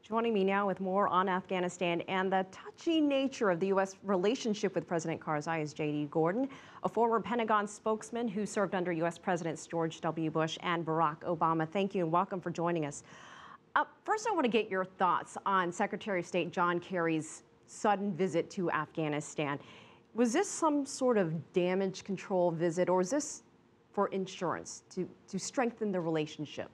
Joining me now with more on Afghanistan and the touchy nature of the U.S. relationship with President Karzai is J.D. Gordon, a former Pentagon spokesman who served under U.S. Presidents George W. Bush and Barack Obama. Thank you and welcome for joining us. First, I want to get your thoughts on Secretary of State John Kerry's sudden visit to Afghanistan. Was this some sort of damage control visit, or is this for insurance to strengthen the relationship?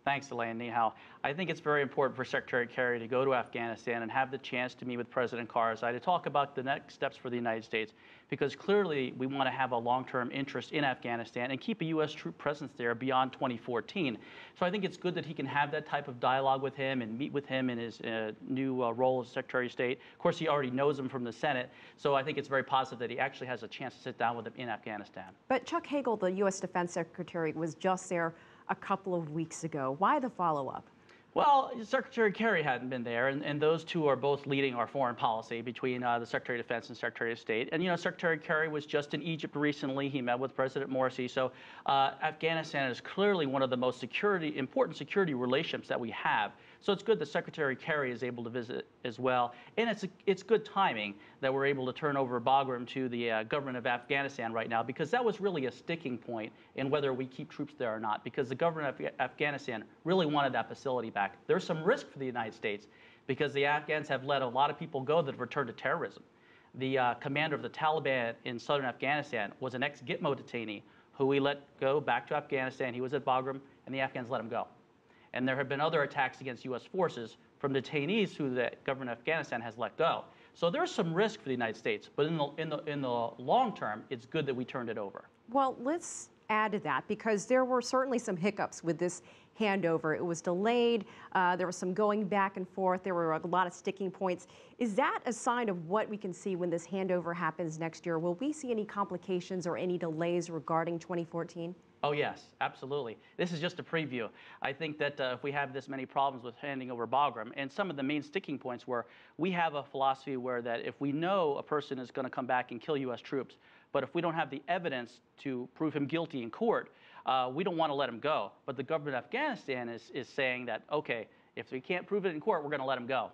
Thanks, Elaine. Ni hao. I think it's very important for Secretary Kerry to go to Afghanistan and have the chance to meet with President Karzai to talk about the next steps for the United States, because clearly we want to have a long-term interest in Afghanistan and keep a U.S. troop presence there beyond 2014. So I think it's good that he can have that type of dialogue with him and meet with him in his new role as Secretary of State. Of course, he already knows him from the Senate, so I think it's very positive that he actually has a chance to sit down with him in Afghanistan. But Chuck Hagel, the U.S. Defense Secretary, was just there a couple of weeks ago. Why the follow-up? Well, Secretary Kerry hadn't been there, and those two are both leading our foreign policy between the Secretary of Defense and Secretary of State. And, you know, Secretary Kerry was just in Egypt recently. He met with President Morsi. So Afghanistan is clearly one of the most important security relationships that we have. So it's good that Secretary Kerry is able to visit as well. And it's good timing that we're able to turn over Bagram to the government of Afghanistan right now, because that was really a sticking point in whether we keep troops there or not, because the government of Afghanistan really wanted that facility back. There's some risk for the United States because the Afghans have let a lot of people go that have returned to terrorism. The commander of the Taliban in southern Afghanistan was an ex-Gitmo detainee who we let go back to Afghanistan. He was at Bagram, and the Afghans let him go. And there have been other attacks against U.S. forces from detainees who the government of Afghanistan has let go. So there's some risk for the United States, but in the long term, it's good that we turned it over. Well, let's add to that, because there were certainly some hiccups with this handover. It was delayed. There was some going back and forth. There were a lot of sticking points. Is that a sign of what we can see when this handover happens next year? Will we see any complications or any delays regarding 2014? Oh, yes, absolutely. This is just a preview. I think that if we have this many problems with handing over Bagram, and some of the main sticking points were, we have a philosophy where that if we know a person is going to come back and kill U.S. troops, but if we don't have the evidence to prove him guilty in court, we don't want to let him go. But the government of Afghanistan is saying that, okay, if we can't prove it in court, we're going to let him go.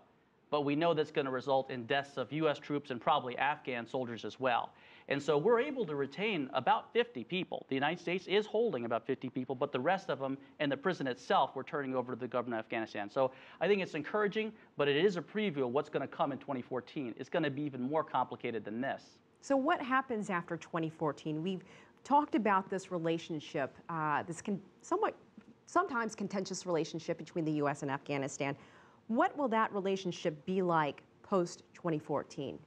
But we know that's going to result in deaths of U.S. troops and probably Afghan soldiers as well. And so we're able to retain about 50 people. The United States is holding about 50 people, but the rest of them and the prison itself we're turning over to the government of Afghanistan. So I think it's encouraging, but it is a preview of what's going to come in 2014. It's going to be even more complicated than this. So what happens after 2014? We've talked about this relationship, sometimes contentious relationship between the U.S. and Afghanistan. What will that relationship be like post-2014?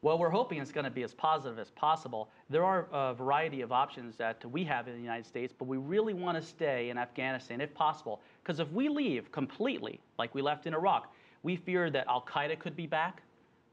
Well, we're hoping it's going to be as positive as possible. There are a variety of options that we have in the United States, but we really want to stay in Afghanistan if possible. Because if we leave completely, like we left in Iraq, we fear that al-Qaeda could be back,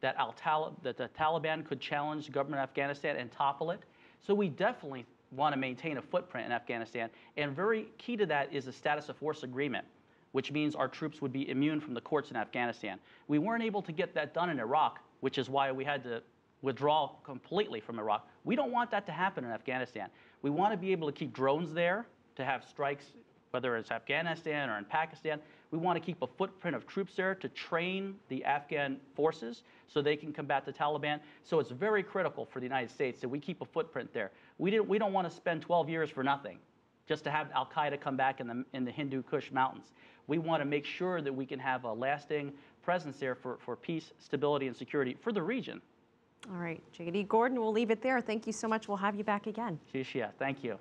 that the Taliban could challenge the government of Afghanistan and topple it. So we definitely want to maintain a footprint in Afghanistan. And very key to that is the status of force agreement, which means our troops would be immune from the courts in Afghanistan. We weren't able to get that done in Iraq, which is why we had to withdraw completely from Iraq. We don't want that to happen in Afghanistan. We want to be able to keep drones there, to have strikes, whether it's Afghanistan or in Pakistan. We want to keep a footprint of troops there to train the Afghan forces so they can combat the Taliban. So it's very critical for the United States that we keep a footprint there. We don't want to spend 12 years for nothing, just to have al-Qaeda come back in the Hindu Kush mountains. We want to make sure that we can have a lasting presence there for peace, stability, and security for the region. All right, J.D. Gordon, we'll leave it there. Thank you so much. We'll have you back again. Thank you.